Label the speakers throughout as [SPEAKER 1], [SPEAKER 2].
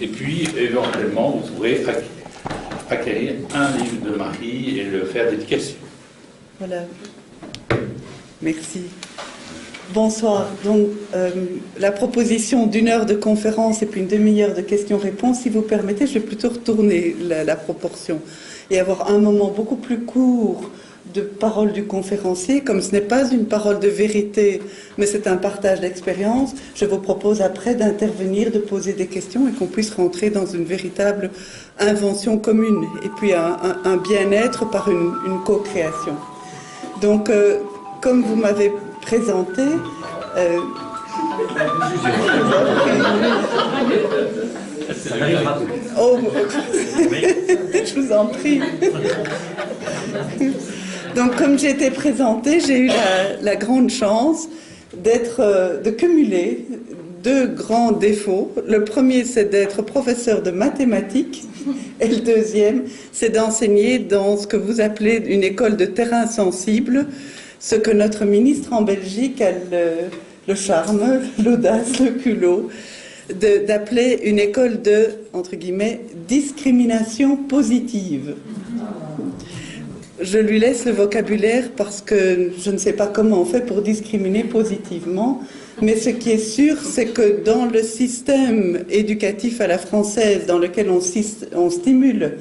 [SPEAKER 1] Et puis, éventuellement, vous pourrez acquérir un livre de Marie et le faire dédicacer.
[SPEAKER 2] Voilà. Merci. Bonsoir. Donc, la proposition d'1 heure de conférence et puis une demi-heure de questions-réponses, si vous permettez, je vais plutôt retourner la proportion et avoir un moment beaucoup plus court de parole du conférencier. Comme ce n'est pas une parole de vérité, mais c'est un partage d'expérience, je vous propose après d'intervenir, de poser des questions et qu'on puisse rentrer dans une véritable invention commune et puis un bien-être par une co-création. Donc, comme vous m'avez présenté, oh, je vous en prie. Donc, comme j'ai été présentée, j'ai eu la grande chance de cumuler 2 grands défauts. Le premier, c'est d'être professeur de mathématiques, et le deuxième, c'est d'enseigner dans ce que vous appelez une école de terrain sensible, ce que notre ministre en Belgique a le charme, l'audace, le culot, d'appeler une école de, entre guillemets, discrimination positive. Je lui laisse le vocabulaire parce que je ne sais pas comment on fait pour discriminer positivement, mais ce qui est sûr, c'est que dans le système éducatif à la française, dans lequel on stimule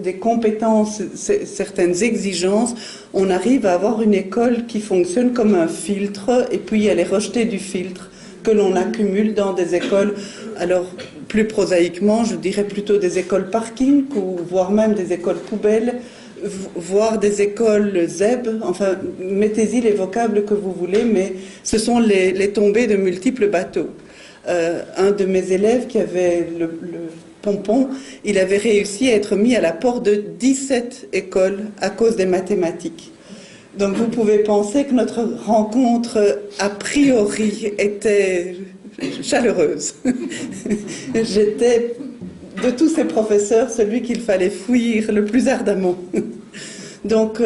[SPEAKER 2] des compétences, certaines exigences, on arrive à avoir une école qui fonctionne comme un filtre, et puis elle est rejetée du filtre que l'on accumule dans des écoles, alors plus prosaïquement, je dirais plutôt des écoles parking, ou voire même des écoles poubelles, voire des écoles ZEB, enfin, mettez-y les vocables que vous voulez, mais ce sont les tombées de multiples bateaux. Un de mes élèves qui avait le pompon, il avait réussi à être mis à la porte de 17 écoles à cause des mathématiques. Donc vous pouvez penser que notre rencontre, a priori, était chaleureuse. J'étais, de tous ces professeurs, celui qu'il fallait fuir le plus ardemment. Donc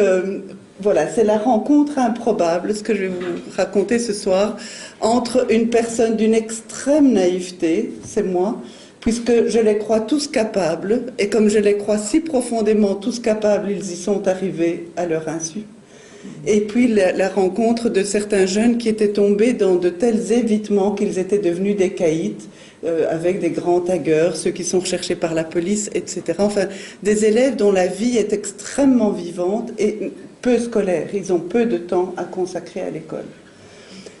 [SPEAKER 2] voilà, c'est la rencontre improbable, ce que je vais vous raconter ce soir, entre une personne d'une extrême naïveté, c'est moi, puisque je les crois tous capables, et comme je les crois si profondément tous capables, ils y sont arrivés à leur insu. Et puis la rencontre de certains jeunes qui étaient tombés dans de tels évitements qu'ils étaient devenus des caïds, avec des grands taggeurs, ceux qui sont recherchés par la police, etc. Enfin, des élèves dont la vie est extrêmement vivante et peu scolaire. Ils ont peu de temps à consacrer à l'école.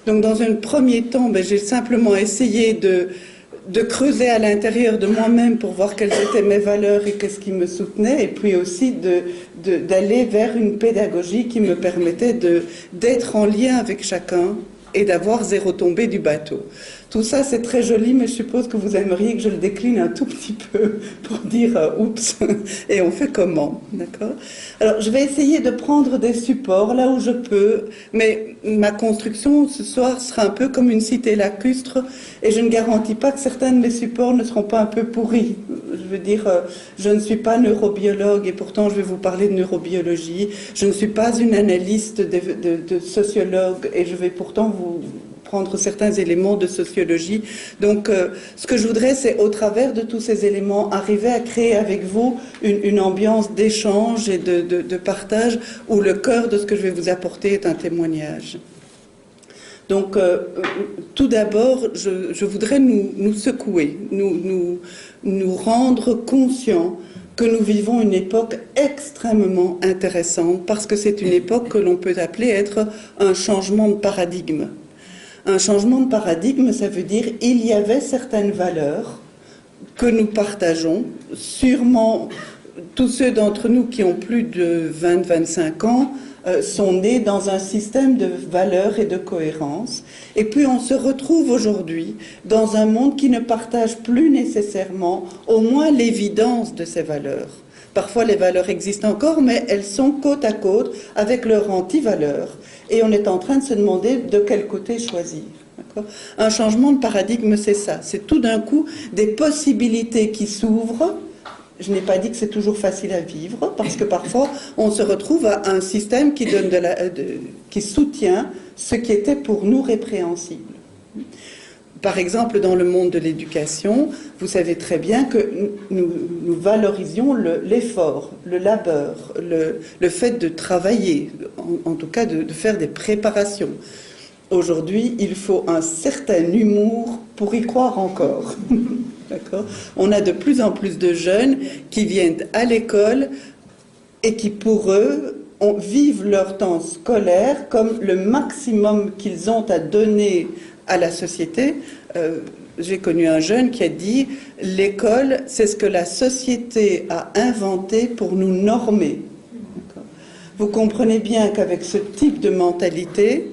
[SPEAKER 2] Donc dans un premier temps, j'ai simplement essayé de creuser à l'intérieur de moi-même pour voir quelles étaient mes valeurs et qu'est-ce qui me soutenait, et puis aussi d'aller vers une pédagogie qui me permettait d'être en lien avec chacun et d'avoir 0 tombée du bateau. Tout ça, c'est très joli, mais je suppose que vous aimeriez que je le décline un tout petit peu pour dire oups, et on fait comment, d'accord? Alors, je vais essayer de prendre des supports là où je peux, mais ma construction ce soir sera un peu comme une cité lacustre, et je ne garantis pas que certains de mes supports ne seront pas un peu pourris. Je veux dire, je ne suis pas neurobiologue, et pourtant je vais vous parler de neurobiologie. Je ne suis pas une analyste de sociologue, et je vais pourtant vous prendre certains éléments de sociologie. Donc, ce que je voudrais, c'est, au travers de tous ces éléments, arriver à créer avec vous une ambiance d'échange et de partage où le cœur de ce que je vais vous apporter est un témoignage. Donc, tout d'abord, je voudrais nous secouer, nous rendre conscients que nous vivons une époque extrêmement intéressante, parce que c'est une époque que l'on peut appeler être un changement de paradigme. Un changement de paradigme, ça veut dire il y avait certaines valeurs que nous partageons. Sûrement, tous ceux d'entre nous qui ont plus de 20-25 ans sont nés dans un système de valeurs et de cohérence. Et puis on se retrouve aujourd'hui dans un monde qui ne partage plus nécessairement au moins l'évidence de ces valeurs. Parfois les valeurs existent encore, mais elles sont côte à côte avec leurs anti-valeurs. Et on est en train de se demander de quel côté choisir. Un changement de paradigme, c'est ça. C'est tout d'un coup des possibilités qui s'ouvrent. Je n'ai pas dit que c'est toujours facile à vivre, parce que parfois on se retrouve à un système qui, qui soutient ce qui était pour nous répréhensible. Par exemple, dans le monde de l'éducation, vous savez très bien que nous valorisions l'effort, le labeur, le fait de travailler, en tout cas de faire des préparations. Aujourd'hui, il faut un certain humour pour y croire encore. D'accord ? On a de plus en plus de jeunes qui viennent à l'école et qui, pour eux, vivent leur temps scolaire comme le maximum qu'ils ont à donner à la société. J'ai connu un jeune qui a dit « L'école, c'est ce que la société a inventé pour nous normer. » Vous comprenez bien qu'avec ce type de mentalité,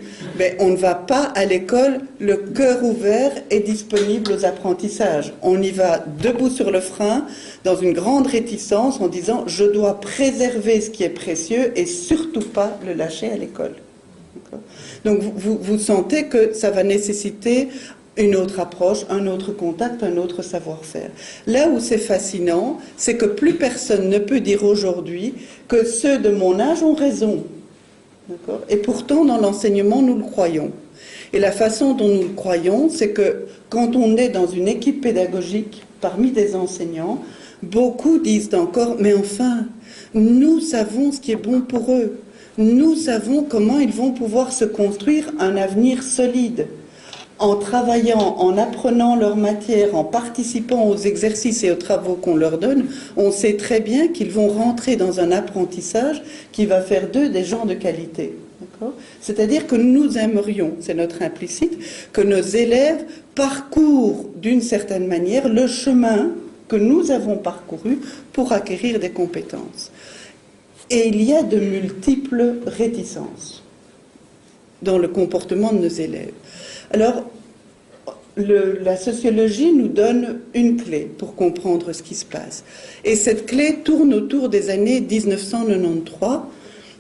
[SPEAKER 2] on ne va pas à l'école le cœur ouvert et disponible aux apprentissages. On y va debout sur le frein, dans une grande réticence, en disant « Je dois préserver ce qui est précieux et surtout pas le lâcher à l'école. » Donc vous sentez que ça va nécessiter une autre approche, un autre contact, un autre savoir-faire. Là où c'est fascinant, c'est que plus personne ne peut dire aujourd'hui que ceux de mon âge ont raison. D'accord ? Et pourtant, dans l'enseignement, nous le croyons. Et la façon dont nous le croyons, c'est que quand on est dans une équipe pédagogique, parmi des enseignants, beaucoup disent encore « Mais enfin, nous savons ce qui est bon pour eux. Nous savons comment ils vont pouvoir se construire un avenir solide. » En travaillant, en apprenant leur matière, en participant aux exercices et aux travaux qu'on leur donne, on sait très bien qu'ils vont rentrer dans un apprentissage qui va faire d'eux des gens de qualité. C'est-à-dire que nous aimerions, c'est notre implicite, que nos élèves parcourent d'une certaine manière le chemin que nous avons parcouru pour acquérir des compétences. Et il y a de multiples réticences dans le comportement de nos élèves. Alors, la sociologie nous donne une clé pour comprendre ce qui se passe. Et cette clé tourne autour des années 1993,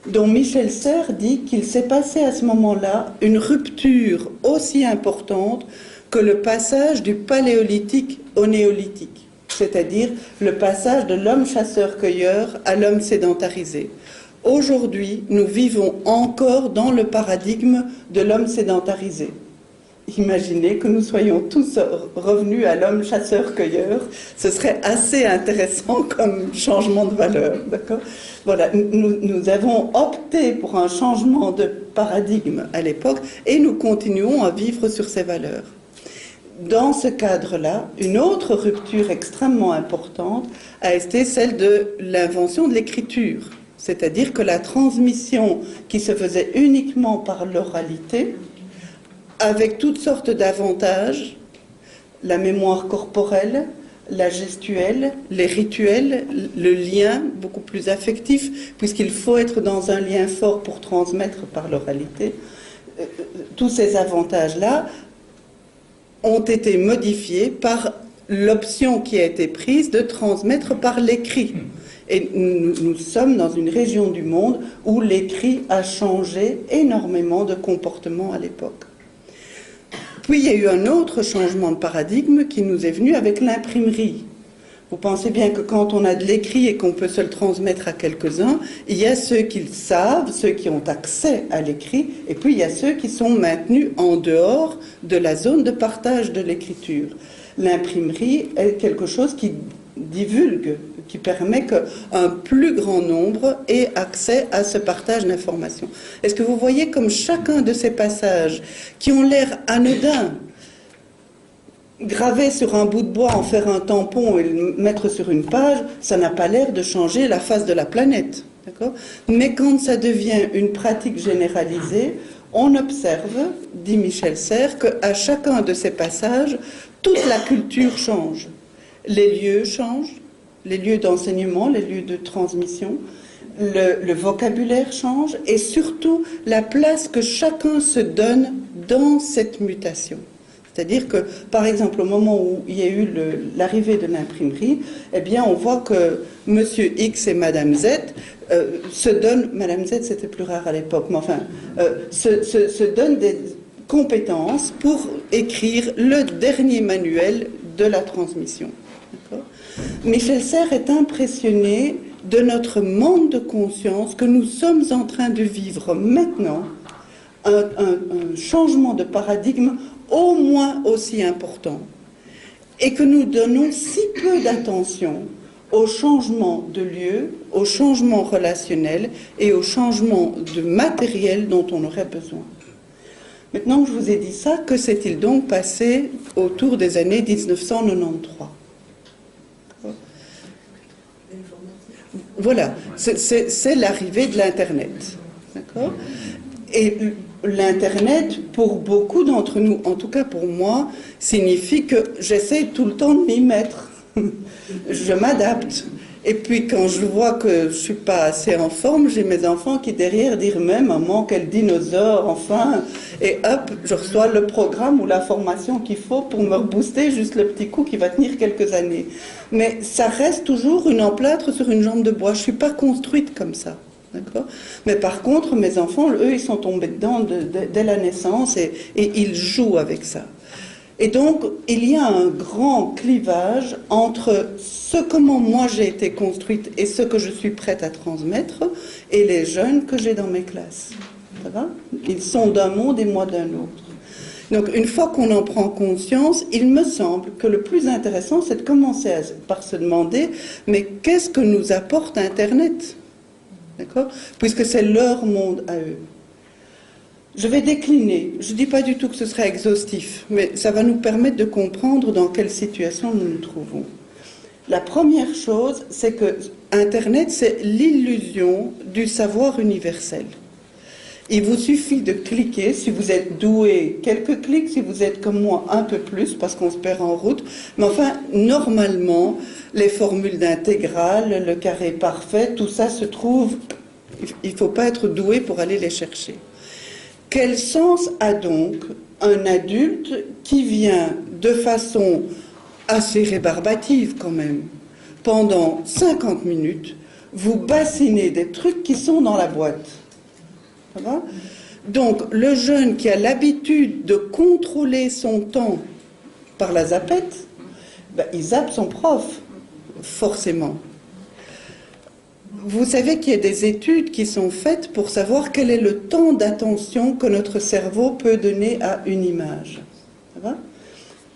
[SPEAKER 2] dont Michel Serres dit qu'il s'est passé à ce moment-là une rupture aussi importante que le passage du paléolithique au néolithique, c'est-à-dire le passage de l'homme chasseur-cueilleur à l'homme sédentarisé. Aujourd'hui, nous vivons encore dans le paradigme de l'homme sédentarisé. Imaginez que nous soyons tous revenus à l'homme chasseur-cueilleur, ce serait assez intéressant comme changement de valeur, d'accord ? Voilà, nous avons opté pour un changement de paradigme à l'époque et nous continuons à vivre sur ces valeurs. Dans ce cadre-là, une autre rupture extrêmement importante a été celle de l'invention de l'écriture, c'est-à-dire que la transmission qui se faisait uniquement par l'oralité, avec toutes sortes d'avantages, la mémoire corporelle, la gestuelle, les rituels, le lien beaucoup plus affectif, puisqu'il faut être dans un lien fort pour transmettre par l'oralité. Tous ces avantages-là ont été modifiés par l'option qui a été prise de transmettre par l'écrit. Et nous sommes dans une région du monde où l'écrit a changé énormément de comportement à l'époque. Puis il y a eu un autre changement de paradigme qui nous est venu avec l'imprimerie. Vous pensez bien que quand on a de l'écrit et qu'on peut se le transmettre à quelques-uns, il y a ceux qui le savent, ceux qui ont accès à l'écrit, et puis il y a ceux qui sont maintenus en dehors de la zone de partage de l'écriture. L'imprimerie est quelque chose qui divulgue, qui permet qu'un plus grand nombre ait accès à ce partage d'informations. Est-ce que vous voyez comme chacun de ces passages qui ont l'air anodins, graver sur un bout de bois, en faire un tampon et le mettre sur une page, ça n'a pas l'air de changer la face de la planète. D'accord ? Mais quand ça devient une pratique généralisée, on observe, dit Michel Serres, qu'à chacun de ces passages, toute la culture change. Les lieux changent, les lieux d'enseignement, les lieux de transmission, le vocabulaire change et surtout la place que chacun se donne dans cette mutation. C'est-à-dire que, par exemple, au moment où il y a eu l'arrivée de l'imprimerie, eh bien, on voit que Monsieur X et Madame Z se donnent, Madame Z c'était plus rare à l'époque, mais enfin, se donnent des compétences pour écrire le dernier manuel de la transmission. Michel Serres est impressionné de notre manque de conscience que nous sommes en train de vivre maintenant, un changement de paradigme au moins aussi important et que nous donnons si peu d'attention au changement de lieu, au changement relationnel et au changement de matériel dont on aurait besoin. Maintenant que je vous ai dit ça, que s'est-il donc passé autour des années 1993 ? Voilà, c'est l'arrivée de l'Internet. D'accord ? Et l'Internet, pour beaucoup d'entre nous, en tout cas pour moi, signifie que j'essaie tout le temps de m'y mettre. Je m'adapte. Et puis quand je vois que je ne suis pas assez en forme, j'ai mes enfants qui derrière disent même « Maman, quel dinosaure, enfin !» Et hop, je reçois le programme ou la formation qu'il faut pour me rebooster juste le petit coup qui va tenir quelques années. Mais ça reste toujours une emplâtre sur une jambe de bois. Je ne suis pas construite comme ça. D'accord ? Mais par contre, mes enfants, eux, ils sont tombés dedans dès la naissance et ils jouent avec ça. Et donc, il y a un grand clivage entre comment moi j'ai été construite et ce que je suis prête à transmettre et les jeunes que j'ai dans mes classes. Ça va ? Ils sont d'un monde et moi d'un autre. Donc, une fois qu'on en prend conscience, il me semble que le plus intéressant, c'est de commencer par se demander, mais qu'est-ce que nous apporte Internet ? D'accord ? Puisque c'est leur monde à eux. Je vais décliner. Je ne dis pas du tout que ce sera exhaustif, mais ça va nous permettre de comprendre dans quelle situation nous nous trouvons. La première chose, c'est que Internet, c'est l'illusion du savoir universel. Il vous suffit de cliquer, si vous êtes doué, quelques clics, si vous êtes comme moi, un peu plus, parce qu'on se perd en route. Mais enfin, normalement, les formules d'intégrale, le carré parfait, tout ça se trouve, il ne faut pas être doué pour aller les chercher. Quel sens a donc un adulte qui vient de façon assez rébarbative quand même, pendant 50 minutes, vous bassiner des trucs qui sont dans la boîte ? Ça va ? Donc, le jeune qui a l'habitude de contrôler son temps par la zappette, il zappe son prof, forcément. Vous savez qu'il y a des études qui sont faites pour savoir quel est le temps d'attention que notre cerveau peut donner à une image. Ça va ?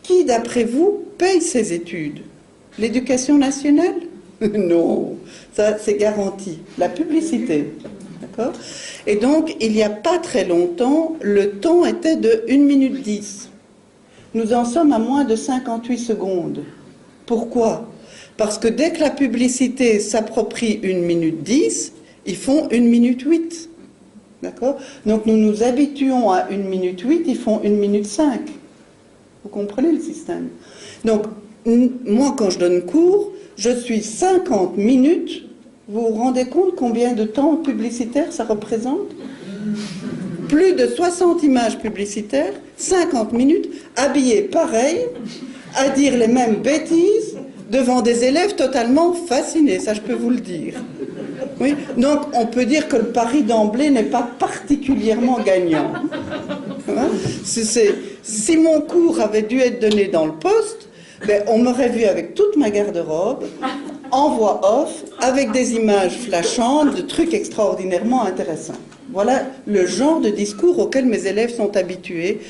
[SPEAKER 2] Qui, d'après vous, paye ces études ? L'éducation nationale ? Non, ça c'est garanti. La publicité. D'accord ? Et donc, il n'y a pas très longtemps, le temps était de 1 minute 10. Nous en sommes à moins de 58 secondes. Pourquoi ? Parce que dès que la publicité s'approprie 1 minute 10, ils font 1 minute 8. D'accord ? Donc nous nous habituons à 1 minute 8, ils font 1 minute 5. Vous comprenez le système ? Donc, moi, quand je donne cours, je suis 50 minutes. Vous vous rendez compte combien de temps publicitaire ça représente ? Plus de 60 images publicitaires, 50 minutes, habillées pareil, à dire les mêmes bêtises, devant des élèves totalement fascinés, ça je peux vous le dire. Oui, donc on peut dire que le pari d'emblée n'est pas particulièrement gagnant. Hein? Si mon cours avait dû être donné dans le poste, on m'aurait vu avec toute ma garde-robe, en voix off, avec des images flashantes, de trucs extraordinairement intéressants. Voilà le genre de discours auquel mes élèves sont habitués.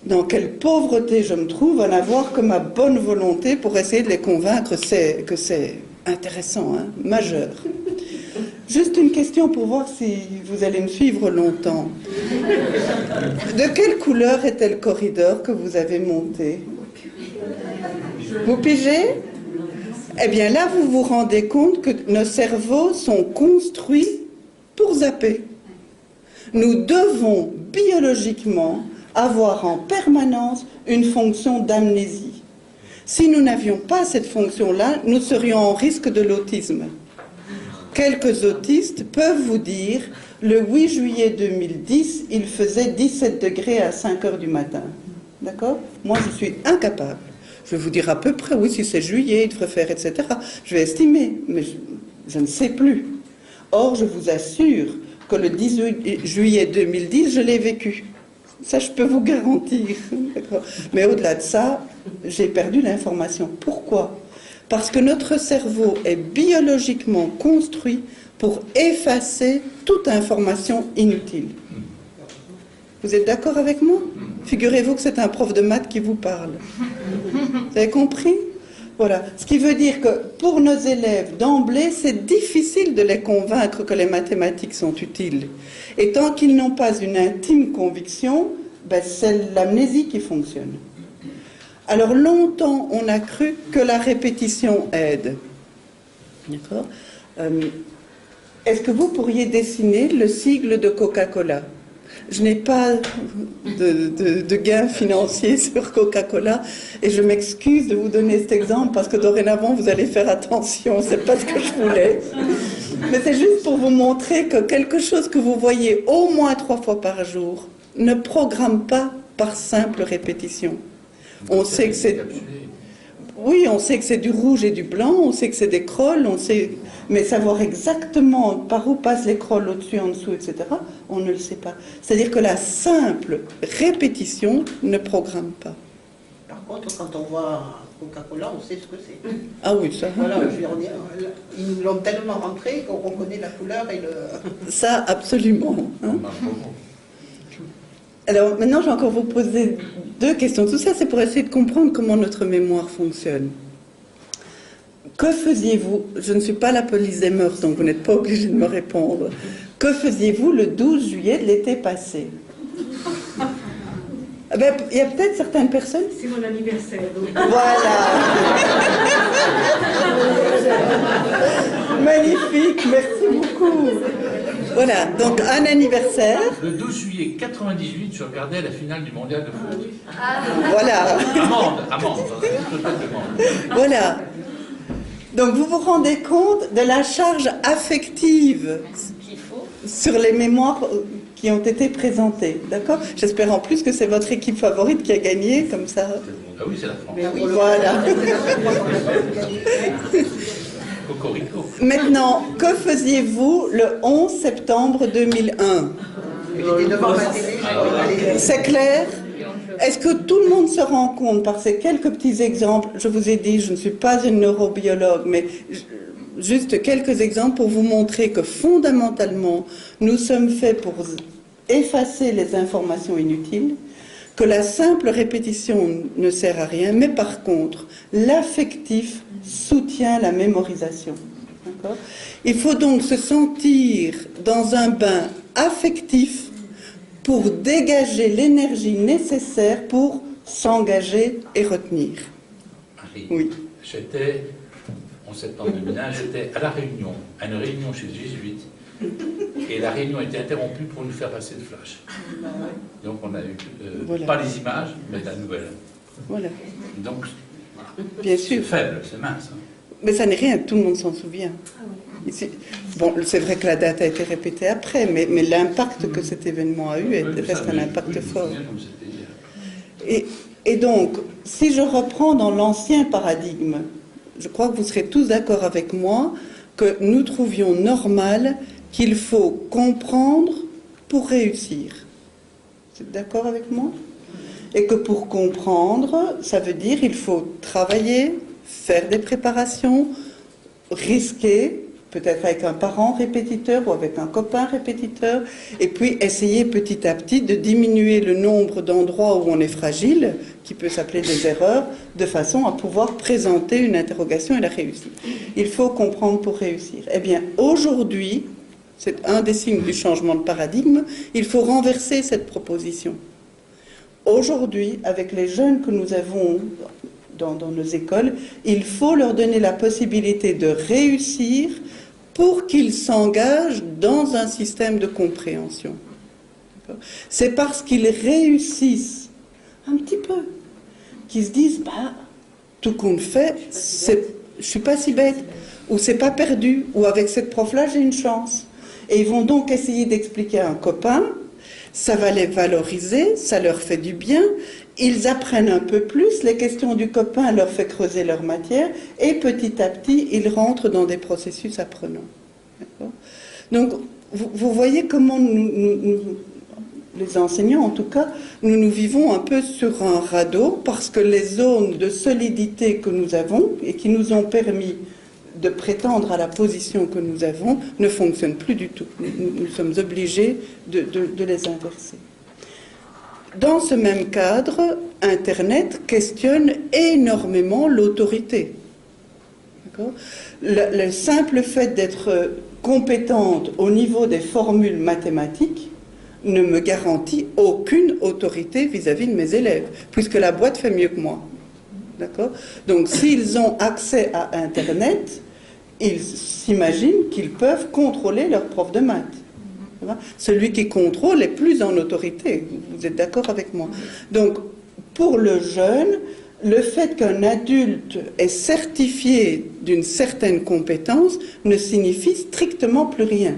[SPEAKER 2] Dans quelle pauvreté je me trouve à n'avoir que ma bonne volonté pour essayer de les convaincre que c'est intéressant, hein, majeur. Juste une question pour voir si vous allez me suivre longtemps. De quelle couleur était le corridor que vous avez monté ? Vous pigez ? Eh bien là, vous vous rendez compte que nos cerveaux sont construits pour zapper. Nous devons biologiquement avoir en permanence une fonction d'amnésie. Si nous n'avions pas cette fonction-là, nous serions en risque de l'autisme. Quelques autistes peuvent vous dire, le 8 juillet 2010, il faisait 17 degrés à 5 heures du matin. D'accord ? Moi, je suis incapable. Je vais vous dire à peu près, oui, si c'est juillet, il devrait faire, etc. Je vais estimer, mais je ne sais plus. Or, je vous assure que le 18 juillet 2010, je l'ai vécu. Ça, je peux vous garantir. Mais au-delà de ça, j'ai perdu l'information. Pourquoi ? Parce que notre cerveau est biologiquement construit pour effacer toute information inutile. Vous êtes d'accord avec moi ? Figurez-vous que c'est un prof de maths qui vous parle. Vous avez compris? Voilà. Ce qui veut dire que pour nos élèves, d'emblée, c'est difficile de les convaincre que les mathématiques sont utiles. Et tant qu'ils n'ont pas une intime conviction, ben, c'est l'amnésie qui fonctionne. Alors longtemps, on a cru que la répétition aide. D'accord? Est-ce que vous pourriez dessiner le sigle de Coca-Cola? Je n'ai pas de gain financier sur Coca-Cola et je m'excuse de vous donner cet exemple parce que dorénavant vous allez faire attention, c'est pas ce que je voulais. Mais c'est juste pour vous montrer que quelque chose que vous voyez au moins 3 fois par jour ne programme pas par simple répétition. On sait que c'est... Oui, on sait que c'est du rouge et du blanc, on sait que c'est des crolles, on sait... mais savoir exactement par où passent les crolles au-dessus, en dessous, etc., on ne le sait pas. C'est-à-dire que la simple répétition ne programme pas.
[SPEAKER 3] Par contre, quand on voit Coca-Cola, on sait ce que c'est.
[SPEAKER 2] Ah oui, ça.
[SPEAKER 3] Voilà, je veux dire, ils nous l'ont tellement rentré qu'on reconnaît la couleur et le...
[SPEAKER 2] Ça, absolument. Hein. Alors, maintenant, je vais encore vous poser 2 questions. Tout ça, c'est pour essayer de comprendre comment notre mémoire fonctionne. Que faisiez-vous? Je ne suis pas la police des mœurs, donc vous n'êtes pas obligé de me répondre. Que faisiez-vous le 12 juillet de l'été passé? Ben, il y a peut-être certaines personnes...
[SPEAKER 4] C'est mon anniversaire. Donc.
[SPEAKER 2] Voilà. Magnifique, merci beaucoup. Voilà, donc un anniversaire.
[SPEAKER 1] Le 12 juillet 98, je regardais la finale du mondial de foot.
[SPEAKER 2] Voilà.
[SPEAKER 1] Amende.
[SPEAKER 2] Voilà. Donc vous vous rendez compte de la charge affective sur les mémoires qui ont été présentées, d'accord? J'espère en plus que c'est votre équipe favorite qui a gagné, comme ça.
[SPEAKER 1] Ah oui, c'est la France.
[SPEAKER 2] Voilà.
[SPEAKER 1] Cocorico.
[SPEAKER 2] Maintenant, que faisiez-vous le 11 septembre 2001?
[SPEAKER 3] J'étais devant ma télé,
[SPEAKER 2] C'est clair? Est-ce que tout le monde se rend compte par ces quelques petits exemples? Je vous ai dit, je ne suis pas une neurobiologue, mais juste quelques exemples pour vous montrer que fondamentalement, nous sommes faits pour effacer les informations inutiles, que la simple répétition ne sert à rien, mais par contre, l'affectif soutient la mémorisation. D'accord ? Il faut donc se sentir dans un bain affectif pour dégager l'énergie nécessaire pour s'engager et retenir.
[SPEAKER 1] Marie,
[SPEAKER 2] Oui.
[SPEAKER 1] j'étais, en septembre 2001, j'étais à La Réunion, à une réunion chez les Jésuites, et la réunion a été interrompue pour nous faire passer le flash. Donc on a eu,
[SPEAKER 2] Voilà.
[SPEAKER 1] pas les images, mais la nouvelle.
[SPEAKER 2] Voilà.
[SPEAKER 1] Donc,
[SPEAKER 2] Bien
[SPEAKER 1] c'est
[SPEAKER 2] sûr.
[SPEAKER 1] faible, c'est mince. Hein.
[SPEAKER 2] Mais ça n'est rien, tout le monde s'en souvient. Ici, bon, c'est vrai que la date a été répétée après, mais l'impact que cet événement a eu reste un impact fort. Et donc, si je reprends dans l'ancien paradigme, je crois que vous serez tous d'accord avec moi que nous trouvions normal qu'il faut comprendre pour réussir. Vous êtes d'accord avec moi? Et que pour comprendre, ça veut dire qu'il faut travailler, faire des préparations, risquer, peut-être avec un parent répétiteur ou avec un copain répétiteur, et puis essayer petit à petit de diminuer le nombre d'endroits où on est fragile, qui peut s'appeler des erreurs, de façon à pouvoir présenter une interrogation et la réussir. Il faut comprendre pour réussir. Eh bien, aujourd'hui, c'est un des signes du changement de paradigme, il faut renverser cette proposition. Aujourd'hui, avec les jeunes que nous avons dans nos écoles, il faut leur donner la possibilité de réussir pour qu'ils s'engagent dans un système de compréhension. C'est parce qu'ils réussissent un petit peu qu'ils se disent bah, tout compte fait, je suis pas si bête, ou c'est pas perdu, ou avec cette prof-là j'ai une chance. Et ils vont donc essayer d'expliquer à un copain, ça va les valoriser, ça leur fait du bien, ils apprennent un peu plus, les questions du copain leur fait creuser leur matière, et petit à petit, ils rentrent dans des processus apprenants. D'accord ? Donc, vous voyez comment nous, les enseignants en tout cas, nous vivons un peu sur un radeau, parce que les zones de solidité que nous avons, et qui nous ont permis de prétendre à la position que nous avons, ne fonctionnent plus du tout. Nous sommes obligés de les inverser. Dans ce même cadre, Internet questionne énormément l'autorité. Le simple fait d'être compétente au niveau des formules mathématiques ne me garantit aucune autorité vis-à-vis de mes élèves, puisque la boîte fait mieux que moi. D'accord ? Donc s'ils ont accès à Internet, ils s'imaginent qu'ils peuvent contrôler leur prof de maths. Celui qui contrôle est plus en autorité. Vous êtes d'accord avec moi? Donc, pour le jeune, le fait qu'un adulte est certifié d'une certaine compétence ne signifie strictement plus rien.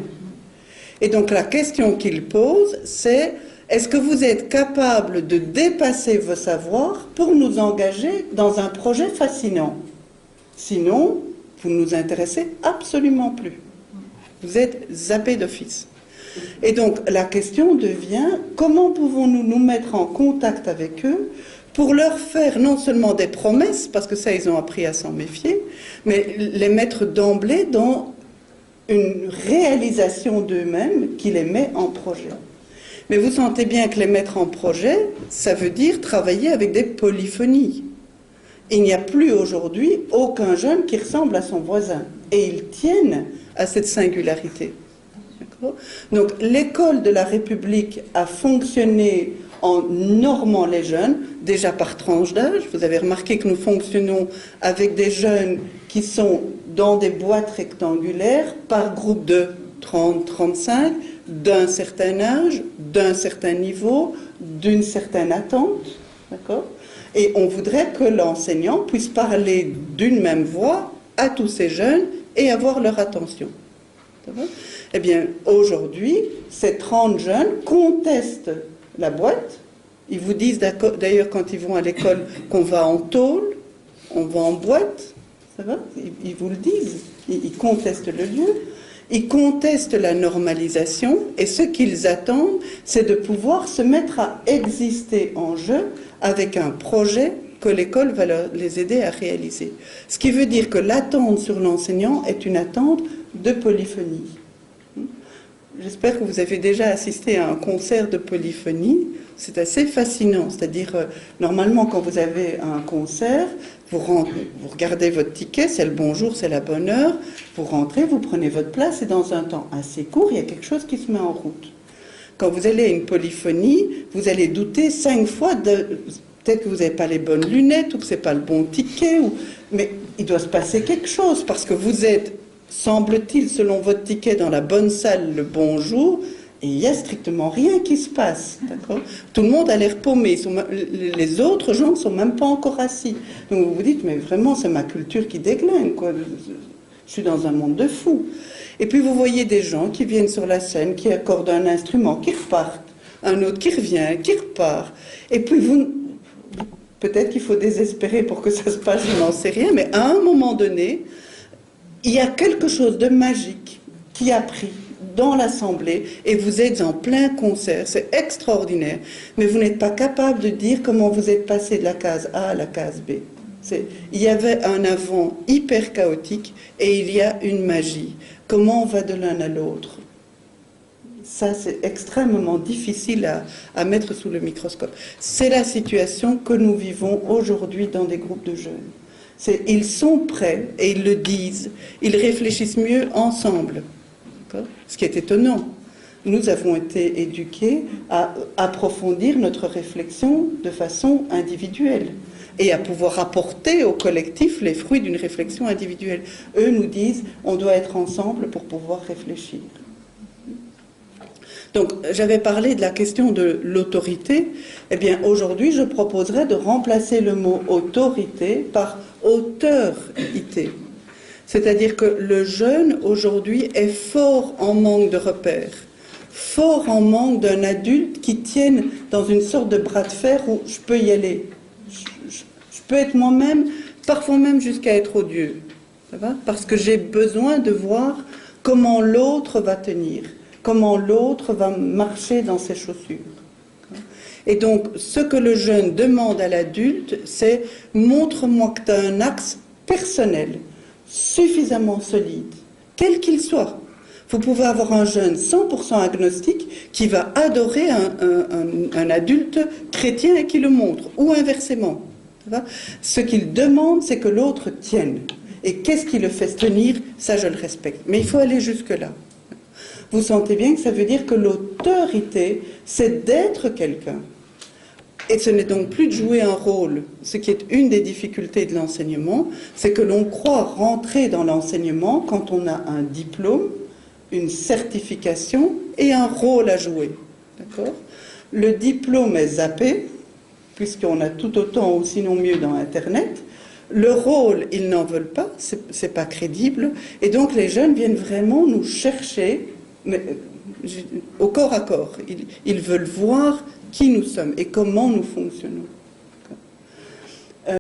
[SPEAKER 2] Et donc, la question qu'il pose, c'est: est-ce que vous êtes capable de dépasser vos savoirs pour nous engager dans un projet fascinant? Sinon, vous ne nous intéressez absolument plus. Vous êtes zappé d'office. Et donc, la question devient: comment pouvons-nous nous mettre en contact avec eux pour leur faire non seulement des promesses, parce que ça, ils ont appris à s'en méfier, mais les mettre d'emblée dans une réalisation d'eux-mêmes qui les met en projet. Mais vous sentez bien que les mettre en projet, ça veut dire travailler avec des polyphonies. Il n'y a plus aujourd'hui aucun jeune qui ressemble à son voisin. Et ils tiennent à cette singularité. Donc l'école de la République a fonctionné en normant les jeunes, déjà par tranche d'âge. Vous avez remarqué que nous fonctionnons avec des jeunes qui sont dans des boîtes rectangulaires par groupe de 30-35, d'un certain âge, d'un certain niveau, d'une certaine attente. D'accord ? Et on voudrait que l'enseignant puisse parler d'une même voix à tous ces jeunes et avoir leur attention. Eh bien, aujourd'hui, ces 30 jeunes contestent la boîte. Ils vous disent d'ailleurs quand ils vont à l'école qu'on va en tôle, on va en boîte. Ça va ? Ils vous le disent. Ils contestent le lieu. Ils contestent la normalisation. Et ce qu'ils attendent, c'est de pouvoir se mettre à exister en jeu avec un projet que l'école va les aider à réaliser. Ce qui veut dire que l'attente sur l'enseignant est une attente de polyphonie. J'espère que vous avez déjà assisté à un concert de polyphonie. C'est assez fascinant. C'est-à-dire, normalement, quand vous avez un concert, vous regardez votre ticket, c'est le bonjour, c'est la bonne heure, vous rentrez, vous prenez votre place, et dans un temps assez court, il y a quelque chose qui se met en route. Quand vous allez à une polyphonie, vous allez douter 5 fois peut-être que vous n'avez pas les bonnes lunettes, ou que ce n'est pas le bon ticket, mais il doit se passer quelque chose, parce que vous êtes, semble-t-il, selon votre ticket, dans la bonne salle le bonjour, et il n'y a strictement rien qui se passe. D'accord ? Tout le monde a l'air paumé. Les autres gens ne sont même pas encore assis. Donc vous vous dites, mais vraiment, c'est ma culture qui déglingue, quoi. Je suis dans un monde de fous. Et puis vous voyez des gens qui viennent sur la scène, qui accordent un instrument, qui repartent. Un autre qui revient, qui repart. Et puis peut-être qu'il faut désespérer pour que ça se passe, je n'en sais rien, mais à un moment donné, il y a quelque chose de magique qui a pris dans l'Assemblée, et vous êtes en plein concert, c'est extraordinaire, mais vous n'êtes pas capable de dire comment vous êtes passé de la case A à la case B. Il y avait un avant hyper chaotique, et il y a une magie. Comment on va de l'un à l'autre? Ça, c'est extrêmement difficile à mettre sous le microscope. C'est la situation que nous vivons aujourd'hui dans des groupes de jeunes. Ils sont prêts, et ils le disent, ils réfléchissent mieux ensemble. Ce qui est étonnant. Nous avons été éduqués à approfondir notre réflexion de façon individuelle et à pouvoir apporter au collectif les fruits d'une réflexion individuelle. Eux nous disent, on doit être ensemble pour pouvoir réfléchir. Donc, j'avais parlé de la question de l'autorité. Eh bien, aujourd'hui, je proposerais de remplacer le mot autorité par auteurité. C'est-à-dire que le jeune, aujourd'hui, est fort en manque de repères, fort en manque d'un adulte qui tienne dans une sorte de bras de fer où je peux y aller. Je peux être moi-même, parfois même jusqu'à être odieux. Ça va ? Parce que j'ai besoin de voir comment l'autre va tenir, comment l'autre va marcher dans ses chaussures. Et donc, ce que le jeune demande à l'adulte, c'est « montre-moi que tu as un axe personnel ». Suffisamment solide, quel qu'il soit, Vous pouvez avoir un jeune 100% agnostique qui va adorer un adulte chrétien et qui le montre, ou inversement. Ce qu'il demande, c'est que l'autre tienne. Et qu'est-ce qui le fait tenir? Ça, je le respecte. Mais il faut aller jusque-là. Vous sentez bien que ça veut dire que l'autorité, c'est d'être quelqu'un. Et ce n'est donc plus de jouer un rôle. Ce qui est une des difficultés de l'enseignement, c'est que l'on croit rentrer dans l'enseignement quand on a un diplôme, une certification et un rôle à jouer. D'accord ? Le diplôme est zappé, puisqu'on a tout autant ou sinon mieux dans Internet. Le rôle, ils n'en veulent pas, c'est pas crédible. Et donc les jeunes viennent vraiment nous chercher au corps à corps. Ils veulent voir qui nous sommes et comment nous fonctionnons.